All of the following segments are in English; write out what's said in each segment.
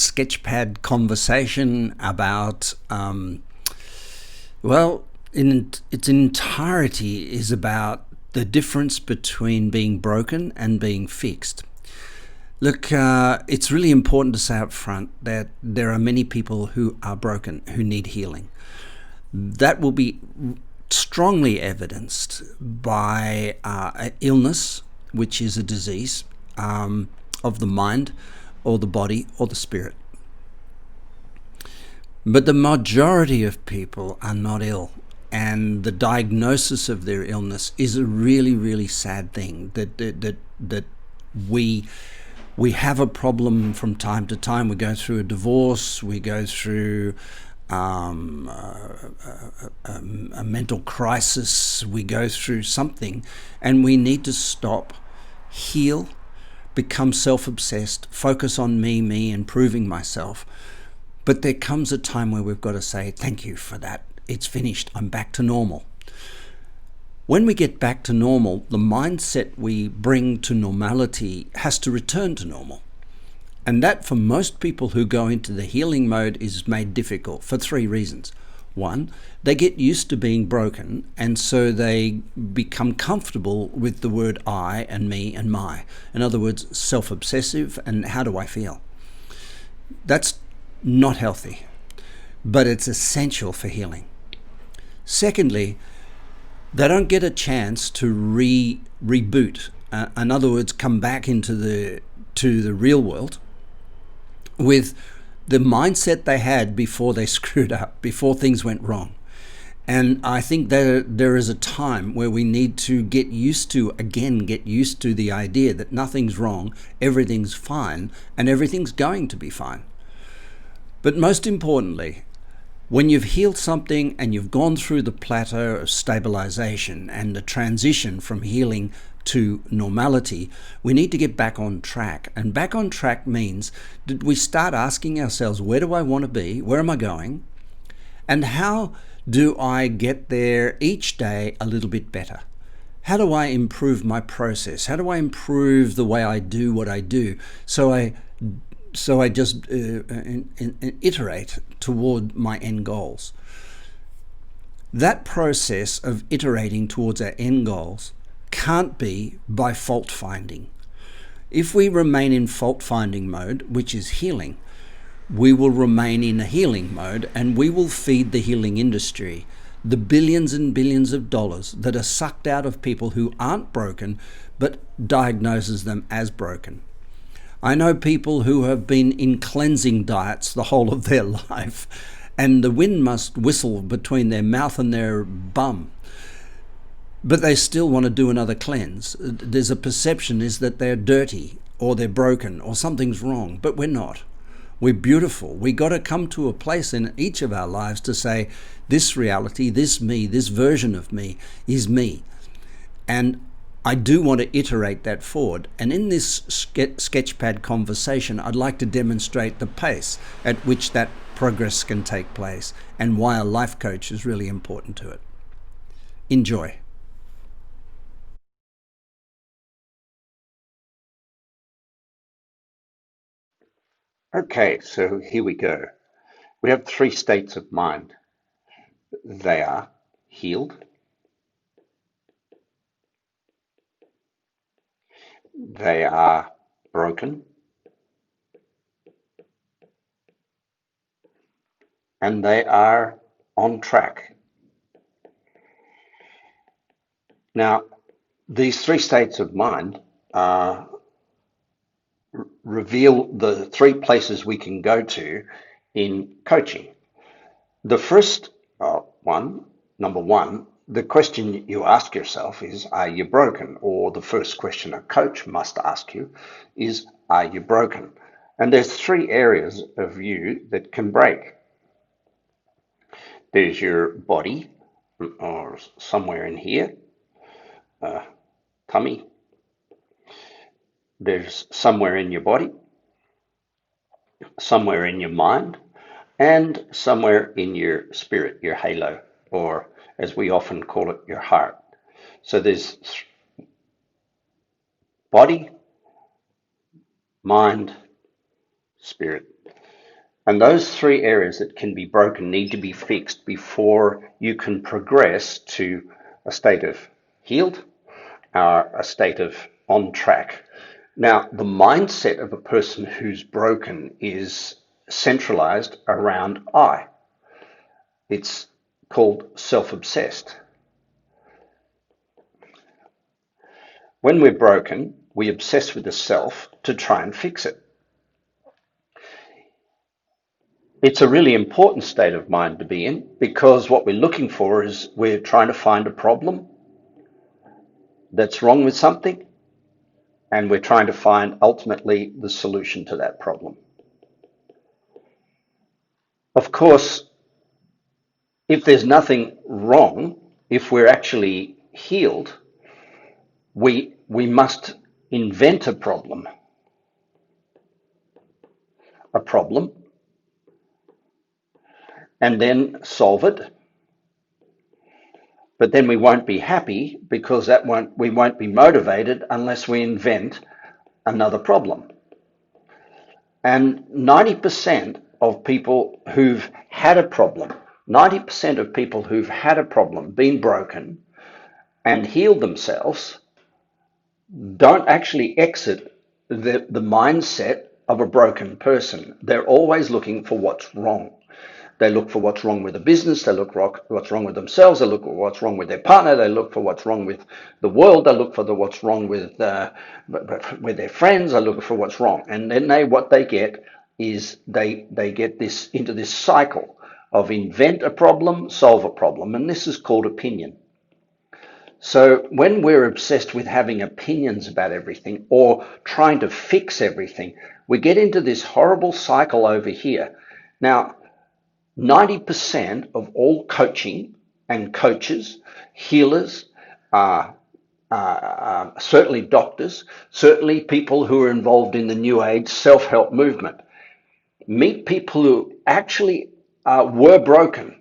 sketchpad conversation about, in its entirety is about the difference between being broken and being fixed. Look, it's really important to say up front that there are many people who are broken, who need healing. That will be strongly evidenced by illness, which is a disease of the mind or the body or the spirit. But the majority of people are not ill, and the diagnosis of their illness is a really, really sad thing. That we have a problem from time to time. We go through a divorce, we go through a mental crisis, we go through something, and we need to stop, heal, become self-obsessed, focus on me, improving myself. But there comes a time where we've got to say, thank you for that. It's finished. I'm back to normal. When we get back to normal, the mindset we bring to normality has to return to normal. And that, for most people who go into the healing mode, is made difficult for three reasons. One, they get used to being broken, and so they become comfortable with the word I and me and my. In other words, self-obsessive and how do I feel? That's not healthy, but it's essential for healing. Secondly, they don't get a chance to reboot. In other words, come back into the real world with the mindset they had before they screwed up, before things went wrong. And I think there is a time where we need to get used to the idea that nothing's wrong, everything's fine, and everything's going to be fine. But most importantly, when you've healed something and you've gone through the plateau of stabilization and the transition from healing to normality, we need to get back on track. And back on track means that we start asking ourselves, where do I want to be? Where am I going? And how do I get there each day a little bit better? How do I improve my process? How do I improve the way I do what I do? So I just iterate toward my end goals. That process of iterating towards our end goals can't be by fault finding. If we remain in fault finding mode, which is healing, we will remain in a healing mode, and we will feed the healing industry the billions and billions of dollars that are sucked out of people who aren't broken but diagnoses them as broken. I know people who have been in cleansing diets the whole of their life, and the wind must whistle between their mouth and their bum, but they still want to do another cleanse. There's a perception is that they're dirty or they're broken or something's wrong, but we're not. We're beautiful. We got to come to a place in each of our lives to say, this reality, this me, this version of me is me. And I do want to iterate that forward. And in this sketchpad conversation, I'd like to demonstrate the pace at which that progress can take place and why a life coach is really important to it. Enjoy. Okay, so here we go. We have three states of mind. They are healed, they are broken, and they are on track. Now, these three states of mind reveal the three places we can go to in coaching. The first number one, the question you ask yourself is, are you broken? Or the first question a coach must ask you is, are you broken? And there's three areas of you that can break. There's your body, or somewhere in here, tummy. There's somewhere in your body, somewhere in your mind, and somewhere in your spirit, your halo, or as we often call it, your heart. So there's body, mind, spirit. And those three areas that can be broken need to be fixed before you can progress to a state of healed, a state of on track. Now, the mindset of a person who's broken is centralized around I. It's called self-obsessed. When we're broken, we obsess with the self to try and fix it. It's a really important state of mind to be in, because what we're looking for is we're trying to find a problem that's wrong with something, and we're trying to find ultimately the solution to that problem. Of course, if there's nothing wrong, if we're actually healed, we must invent a problem, and then solve it. But then we won't be happy, because we won't be motivated unless we invent another problem. And 90% of people who've had a problem, 90% of people who've had a problem, been broken, and healed themselves, don't actually exit the mindset of a broken person. They're always looking for what's wrong. They look for what's wrong with the business. They look for what's wrong with themselves. They look for what's wrong with their partner. They look for what's wrong with the world. They look for what's wrong with their friends. They look for what's wrong. And then what they get is they get into this cycle of invent a problem, solve a problem. And this is called opinion. So when we're obsessed with having opinions about everything or trying to fix everything, we get into this horrible cycle over here. Now, 90% of all coaching and coaches, healers, certainly doctors, certainly people who are involved in the New Age self-help movement, meet people who actually were broken.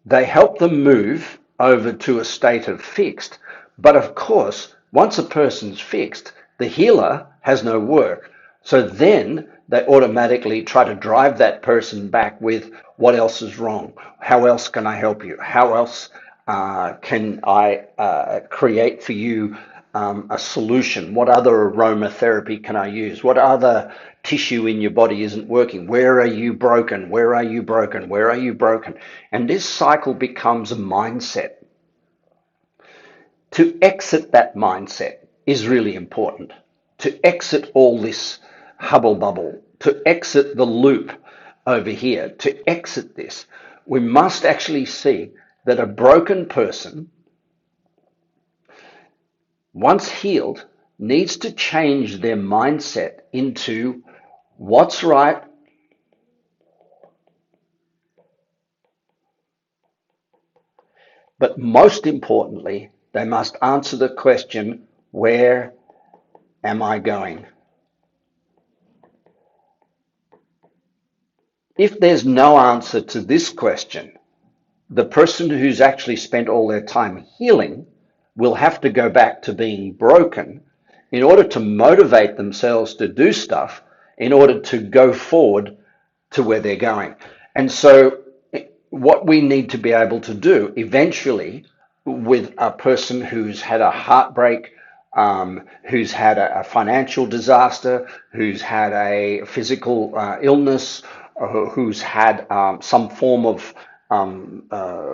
They help them move over to a state of fixed. But of course, once a person's fixed, the healer has no work. So then they automatically try to drive that person back with, what else is wrong? How else can I help you? How else can I create for you a solution? What other aromatherapy can I use? What other tissue in your body isn't working? Where are you broken? Where are you broken? Where are you broken? And this cycle becomes a mindset. To exit that mindset is really important. To exit all this hubble bubble, to exit the loop over here, to exit this, we must actually see that a broken person, once healed, needs to change their mindset into what's right, but most importantly, they must answer the question, where am I going? If there's no answer to this question, the person who's actually spent all their time healing will have to go back to being broken in order to motivate themselves to do stuff, in order to go forward to where they're going. And so what we need to be able to do eventually with a person who's had a heartbreak, who's had a financial disaster, who's had a physical illness, who's had some form of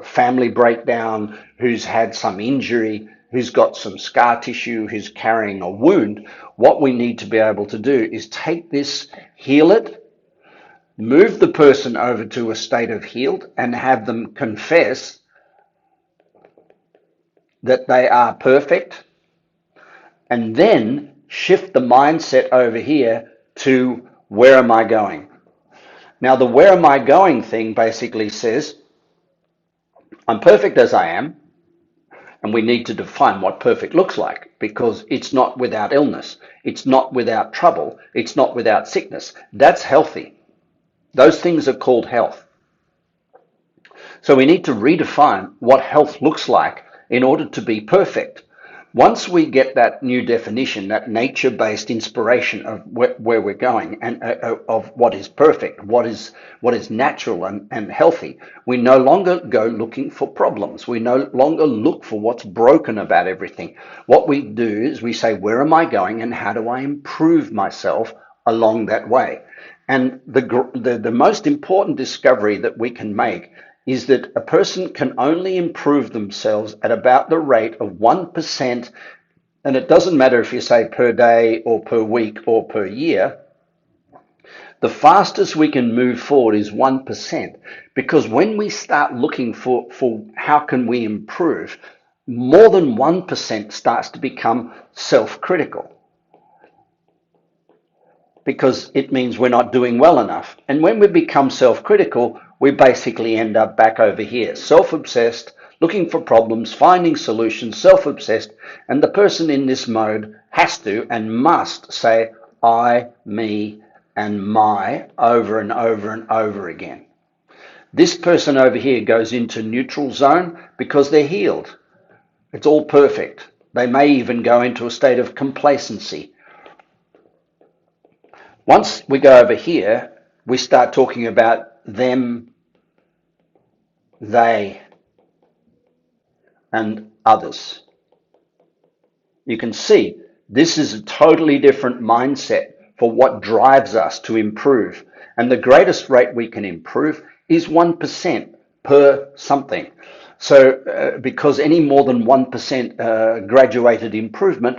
family breakdown, who's had some injury, who's got some scar tissue, who's carrying a wound, what we need to be able to do is take this, heal it, move the person over to a state of healed, and have them confess that they are perfect, and then shift the mindset over here to, where am I going? Now, the where am I going thing basically says, I'm perfect as I am, and we need to define what perfect looks like, because it's not without illness, it's not without trouble, it's not without sickness. That's healthy. Those things are called health. So we need to redefine what health looks like in order to be perfect. Once we get that new definition, that nature-based inspiration of where we're going and of what is perfect, what is natural and healthy, we no longer go looking for problems. We no longer look for what's broken about everything. What we do is we say, where am I going and how do I improve myself along that way? And the most important discovery that we can make is that a person can only improve themselves at about the rate of 1%, and it doesn't matter if you say per day or per week or per year. The fastest we can move forward is 1%, because when we start looking for how can we improve, more than 1% starts to become self-critical, because it means we're not doing well enough. And when we become self-critical, we basically end up back over here, self-obsessed, looking for problems, finding solutions, self-obsessed. And the person in this mode has to and must say, I, me, and my over and over and over again. This person over here goes into neutral zone because they're healed. It's all perfect. They may even go into a state of complacency. Once we go over here, we start talking about them, they, and others. You can see this is a totally different mindset for what drives us to improve. And the greatest rate we can improve is 1% per something. So because any more than 1% graduated improvement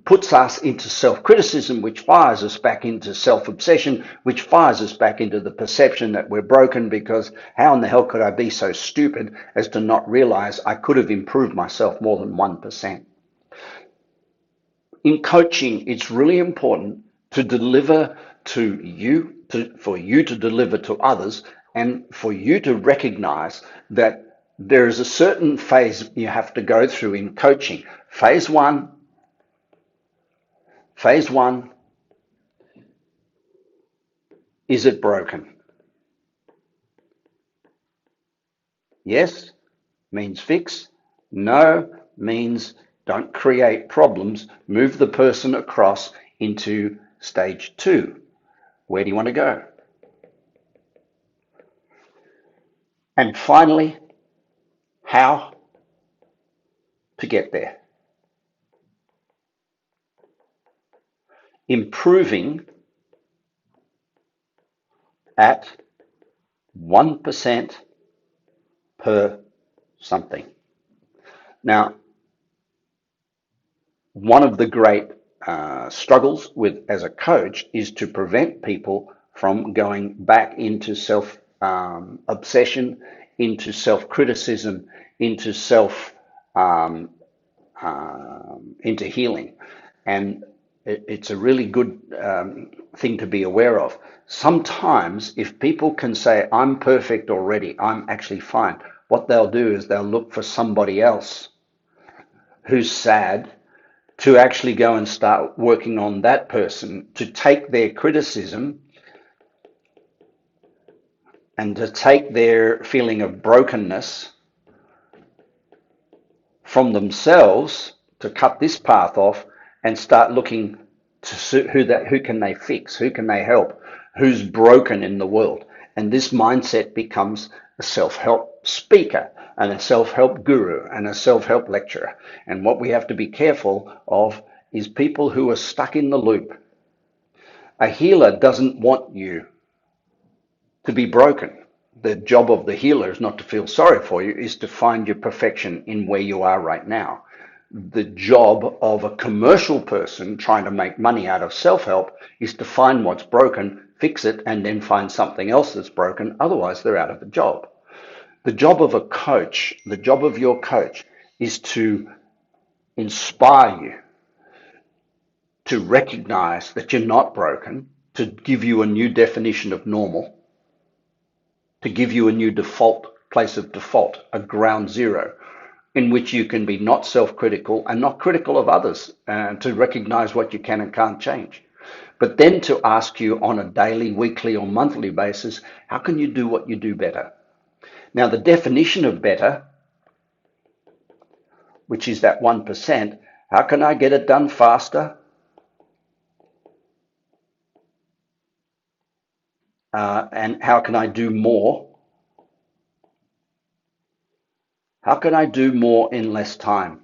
puts us into self-criticism, which fires us back into self-obsession, which fires us back into the perception that we're broken, because how in the hell could I be so stupid as to not realize I could have improved myself more than 1%? In coaching, it's really important to deliver to you, for you to deliver to others, and for you to recognize that there is a certain phase you have to go through in coaching. Phase one, is it broken? Yes means fix. No means don't create problems. Move the person across into stage 2. Where do you want to go? And finally, how to get there. Improving at 1% per something. Now, one of the great struggles with as a coach is to prevent people from going back into self obsession, into self criticism, into into healing, and it's a really good thing to be aware of. Sometimes, if people can say, I'm perfect already, I'm actually fine, what they'll do is they'll look for somebody else who's sad to actually go and start working on that person, to take their criticism and to take their feeling of brokenness from themselves, to cut this path off and start looking to who can they fix, who can they help, who's broken in the world. And this mindset becomes a self-help speaker and a self-help guru and a self-help lecturer. And what we have to be careful of is people who are stuck in the loop. A healer doesn't want you to be broken. The job of the healer is not to feel sorry for you, is to find your perfection in where you are right now. The job of a commercial person trying to make money out of self-help is to find what's broken, fix it, and then find something else that's broken. Otherwise, they're out of a job. The job of a coach, the job of your coach, is to inspire you to recognize that you're not broken, to give you a new definition of normal, to give you a new default, place of default, a ground zero, in which you can be not self-critical and not critical of others, to recognize what you can and can't change. But then to ask you on a daily, weekly, or monthly basis, how can you do what you do better? Now, the definition of better, which is that 1%, How can I get it done faster? And how can I do more? How can I do more in less time?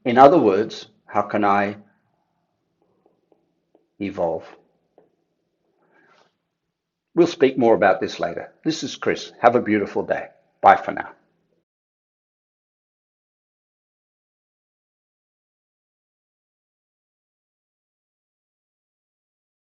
In other words, how can I evolve? We'll speak more about this later. This is Chris. Have a beautiful day. Bye for now.